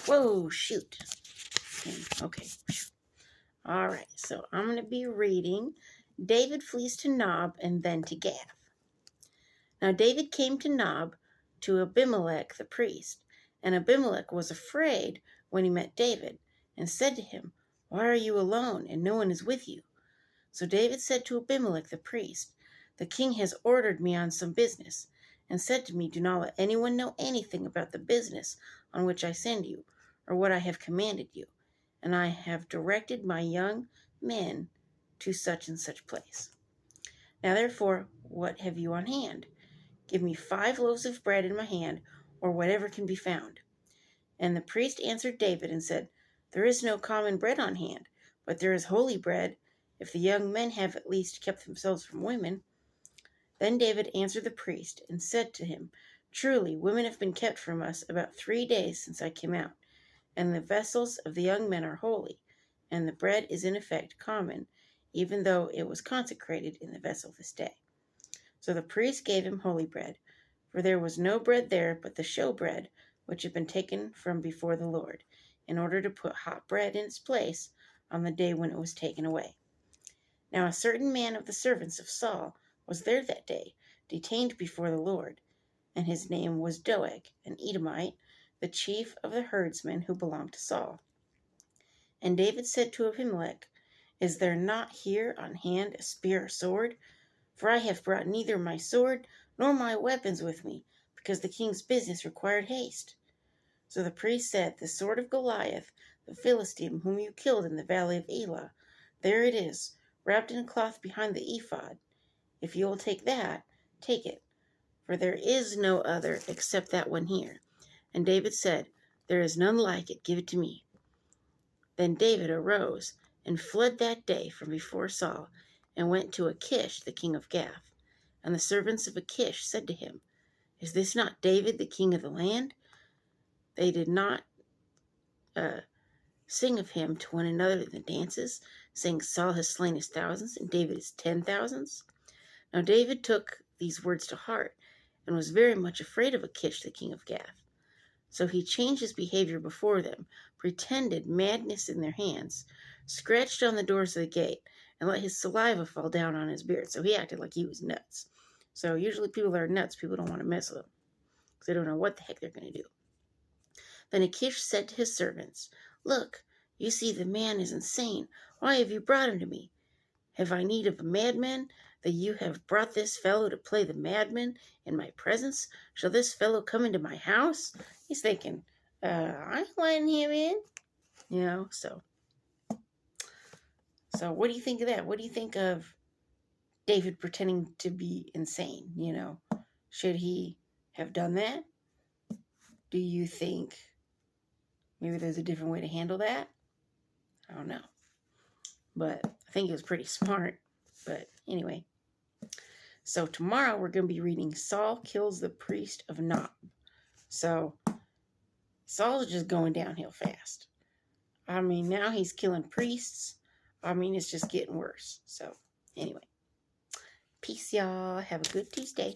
Whoa, shoot. Okay. All right, so I'm going to be reading David flees to Nob and then to Gath. Now David came to Nob to Abimelech the priest, and Abimelech was afraid when he met David and said to him, "Why are you alone and no one is with you?" So David said to Abimelech the priest, "The king has ordered me on some business, and said to me, 'Do not let anyone know anything about the business on which I send you, or what I have commanded you. And I have directed my young men to such and such place. Now therefore, what have you on hand? Give me 5 loaves of bread in my hand, or whatever can be found." And the priest answered David and said, "There is no common bread on hand, but there is holy bread, if the young men have at least kept themselves from women." Then David answered the priest and said to him, "Truly, women have been kept from us about 3 days since I came out, and the vessels of the young men are holy, and the bread is in effect common, even though it was consecrated in the vessel this day." So the priest gave him holy bread, for there was no bread there but the show bread, which had been taken from before the Lord, in order to put hot bread in its place on the day when it was taken away. Now a certain man of the servants of Saul was there that day, detained before the Lord, and his name was Doeg, an Edomite, the chief of the herdsmen who belonged to Saul. And David said to Abimelech, "Is there not here on hand a spear or sword? For I have brought neither my sword nor my weapons with me, because the king's business required haste." So the priest said, "The sword of Goliath, the Philistine whom you killed in the valley of Elah, there it is, wrapped in cloth behind the ephod. If you will take that, take it, for there is no other except that one here." And David said, "There is none like it, give it to me." Then David arose and fled that day from before Saul, and went to Achish the king of Gath. And the servants of Achish said to him, "Is this not David the king of the land?" They did not sing of him to one another in the dances, saying, "Saul has slain his thousands, and David his 10,000s." Now David took these words to heart, and was very much afraid of Achish the king of Gath. So he changed his behavior before them, pretended madness in their hands, scratched on the doors of the gate, and let his saliva fall down on his beard. So he acted like he was nuts. So usually people that are nuts, people don't want to mess with them, because they don't know what the heck they're going to do. Then Achish said to his servants, "Look, you see the man is insane. Why have you brought him to me? Have I need of a madman, that you have brought this fellow to play the madman in my presence? Shall this fellow come into my house?" He's thinking, I'm letting him in, so what do you think of that? What do you think of David pretending to be insane? Should he have done that? Do you think maybe there's a different way to handle that? I don't know. But I think it was pretty smart. But anyway. So tomorrow we're going to be reading Saul Kills the Priest of Nob. So Saul's just going downhill fast. I mean, now he's killing priests. I mean, it's just getting worse. So anyway. Peace, y'all. Have a good Tuesday.